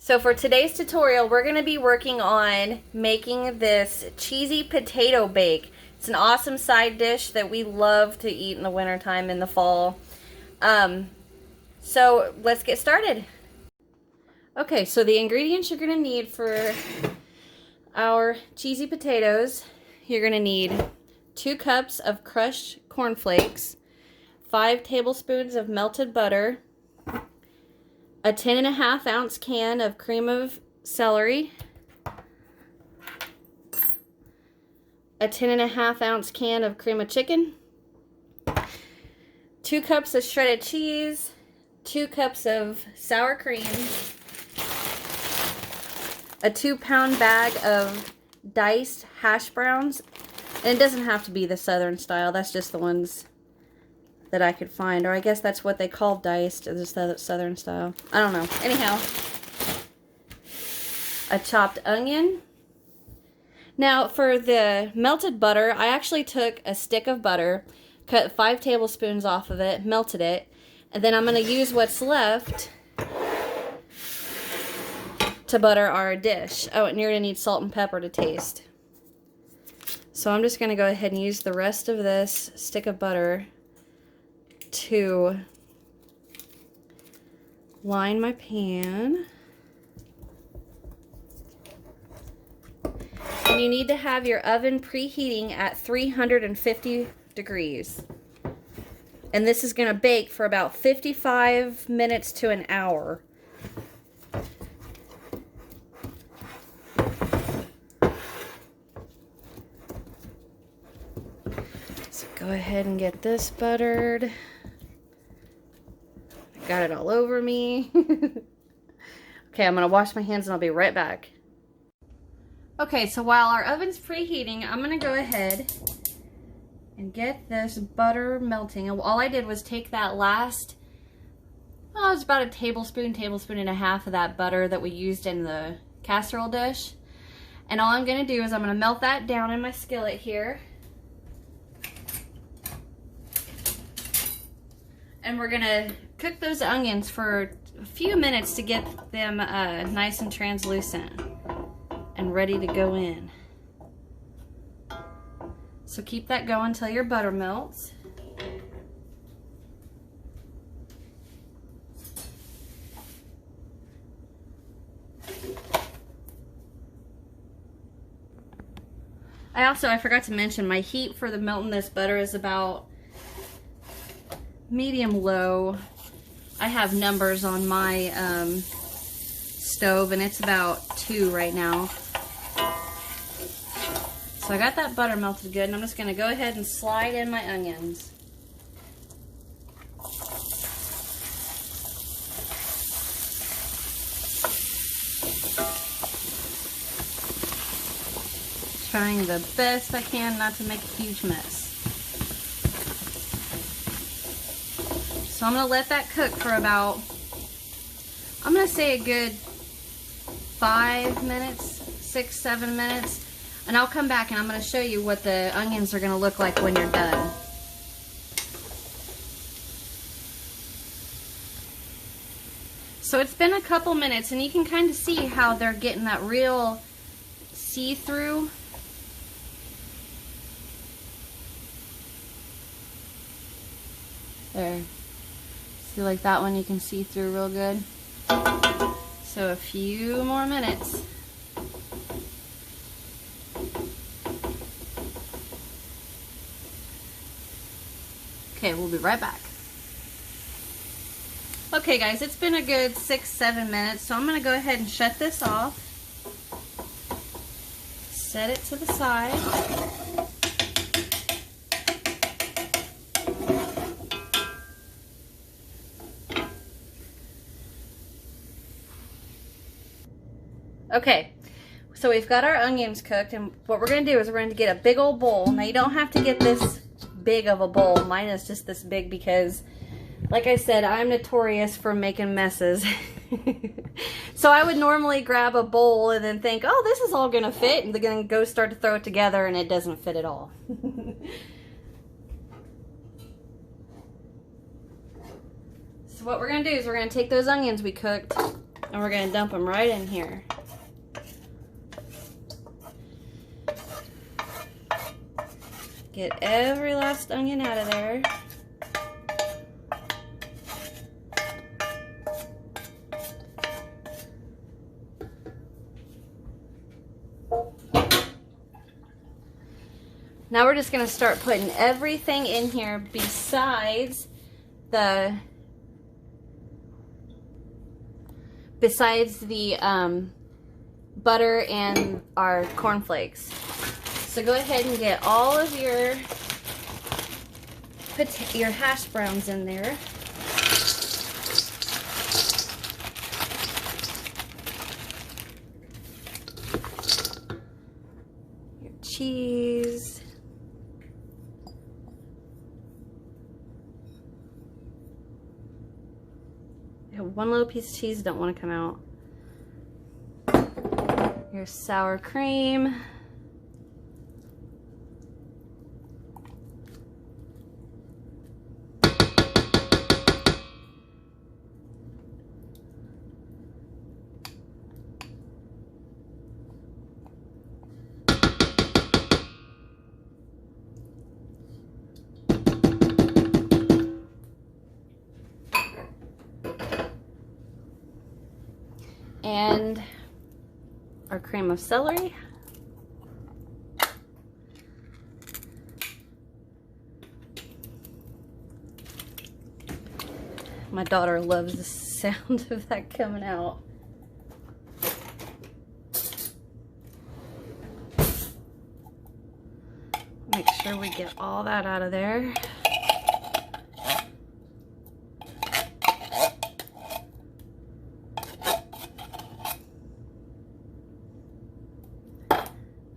So for today's tutorial, we're going to be working on making this cheesy potato bake. It's an awesome side dish that we love to eat in the wintertime in the fall. So let's get started. Okay, so the ingredients you're going to need for our cheesy potatoes, you're going to need 2 cups of crushed cornflakes, 5 tablespoons of melted butter, a 10.5 ounce can of cream of celery, a 10.5 ounce can of cream of chicken, 2 cups of shredded cheese, 2 cups of sour cream, a 2-pound bag of diced hash browns, and it doesn't have to be the southern style, that's just the ones that I could find, or I guess that's what they call diced, the southern style. I don't know. Anyhow, a chopped onion. Now, for the melted butter, I actually took a stick of butter, cut 5 tablespoons off of it, melted it, and then I'm going to use what's left to butter our dish. Oh, and you're going to need salt and pepper to taste. So I'm just going to go ahead and use the rest of this stick of butter to line my pan. And you need to have your oven preheating at 350 degrees. And this is going to bake for about 55 minutes to an hour. So go ahead and get this buttered. Got it all over me. Okay, I'm gonna wash my hands and I'll be right back. Okay, so while our oven's preheating, I'm gonna go ahead and get this butter melting. And all I did was take that last, it was about a tablespoon and a half of that butter that we used in the casserole dish. And all I'm gonna do is I'm gonna melt that down in my skillet here. And we're gonna cook those onions for a few minutes to get them nice and translucent and ready to go in. So keep that going until your butter melts. I forgot to mention, my heat for the melting this butter is about medium low. I have numbers on my stove and it's about 2 right now. So I got that butter melted good and I'm just going to go ahead and slide in my onions. Trying the best I can not to make a huge mess. So I'm going to let that cook for about, I'm going to say a good 5 minutes, 6, 7 minutes. And I'll come back and I'm going to show you what the onions are going to look like when you're done. So it's been a couple minutes and you can kind of see how they're getting that real see-through. There. See, like that one you can see through real good. So a few more minutes. Okay, we'll be right back. Okay guys, it's been a good 6-7 minutes, so I'm going to go ahead and shut this off. Set it to the side. Okay, so we've got our onions cooked, and what we're going to do is we're going to get a big old bowl. Now you don't have to get this big of a bowl. Mine is just this big because, like I said, I'm notorious for making messes. So I would normally grab a bowl and then think, oh, this is all going to fit, and then go start to throw it together, and it doesn't fit at all. So what we're going to do is we're going to take those onions we cooked, And we're going to dump them right in here. Get every last onion out of there. Now we're just going to start putting everything in here besides the butter and our cornflakes. So go ahead and get all of your hash browns in there. Your cheese. One little piece of cheese don't want to come out. Your sour cream. And our cream of celery. My daughter loves the sound of that coming out. Make sure we get all that out of there.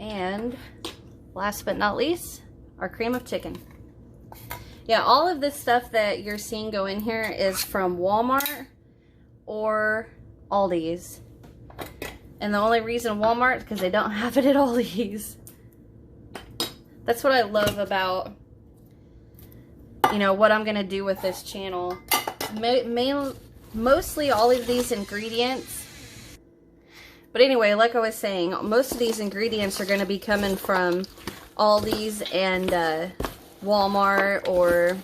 And last but not least, our cream of chicken. Yeah, all of this stuff that you're seeing go in here is from Walmart or Aldi's. And the only reason Walmart is because they don't have it at Aldi's. That's what I love about, you know, what I'm going to do with this channel. Mostly all of these ingredients. But anyway, like I was saying, most of these ingredients are going to be coming from Aldi's and Walmart, or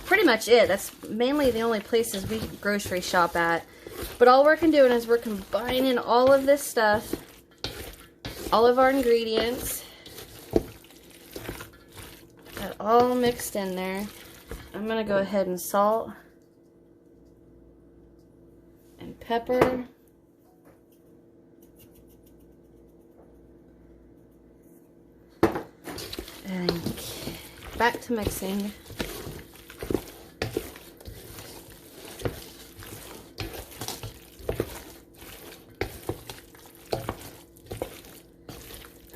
pretty much it. That's mainly the only places we grocery shop at. But all we're doing is we're combining all of this stuff, all of our ingredients, got all mixed in there. I'm going to go ahead and salt and pepper. And back to mixing.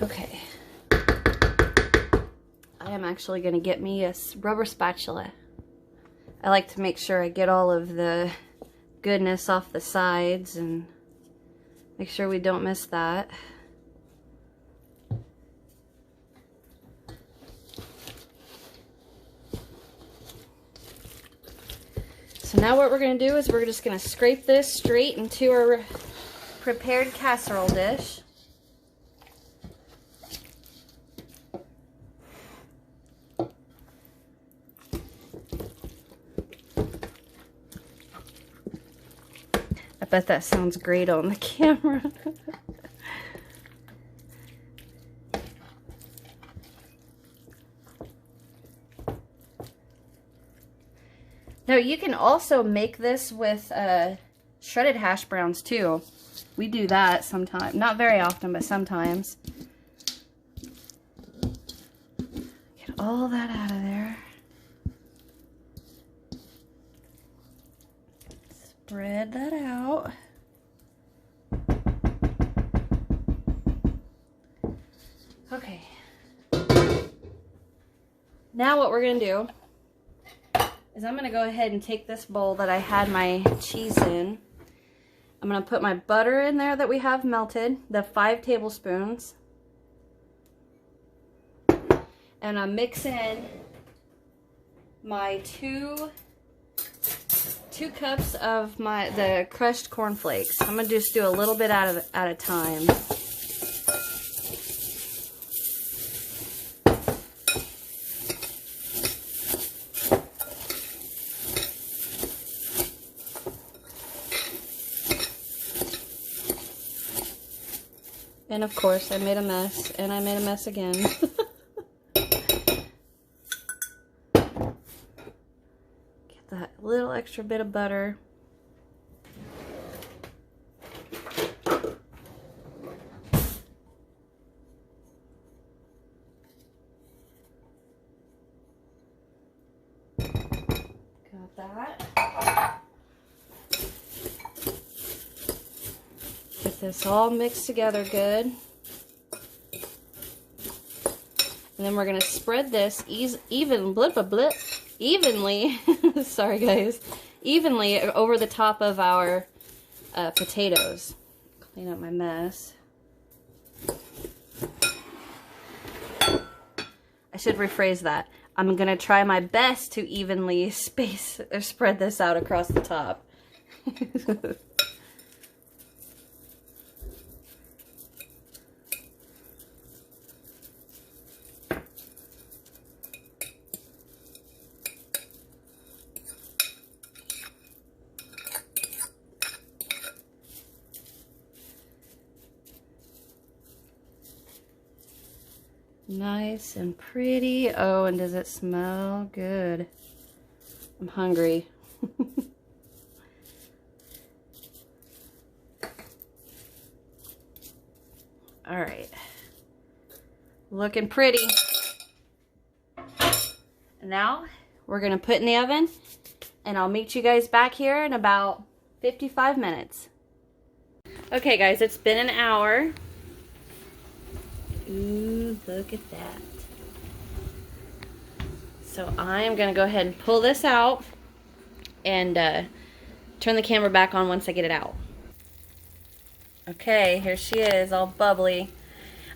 Okay. I am actually going to get me a rubber spatula. I like to make sure I get all of the goodness off the sides and make sure we don't miss that. So now what we're going to do is we're just going to scrape this straight into our prepared casserole dish. I bet that sounds great on the camera. Now you can also make this with shredded hash browns too. We do that sometimes. Not very often, but sometimes. Get all that out of there. Spread that out. Okay. Now what we're going to do is I'm going to go ahead and take this bowl that I had my cheese in. I'm going to put my butter in there that we have melted, the 5 tablespoons. And I'm mixing my 2 2 cups of the crushed cornflakes. I'm gonna just do a little bit at a time. And of course, I made a mess, and I made a mess again. Get that little extra bit of butter. Got that. Get this all mixed together good. And then we're going to spread this evenly, sorry guys, evenly over the top of our potatoes. Clean up my mess. I should rephrase that. I'm going to try my best to evenly spread this out across the top. Nice and pretty. Oh, and does it smell good? I'm hungry. All right. Looking pretty. Now we're going to put in the oven, and I'll meet you guys back here in about 55 minutes. Okay guys, it's been an hour. Ooh, look at that. So I am going to go ahead and pull this out and turn the camera back on once I get it out. Okay, here she is, all bubbly.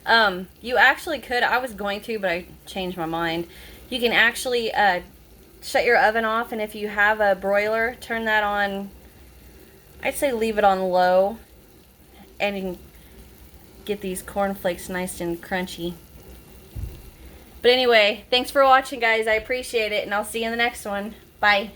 You actually could, I was going to, but I changed my mind. You can actually shut your oven off, and if you have a broiler, turn that on. I'd say leave it on low, and you can get these cornflakes nice and crunchy. But anyway, thanks for watching guys. I appreciate it, and I'll see you in the next one. Bye.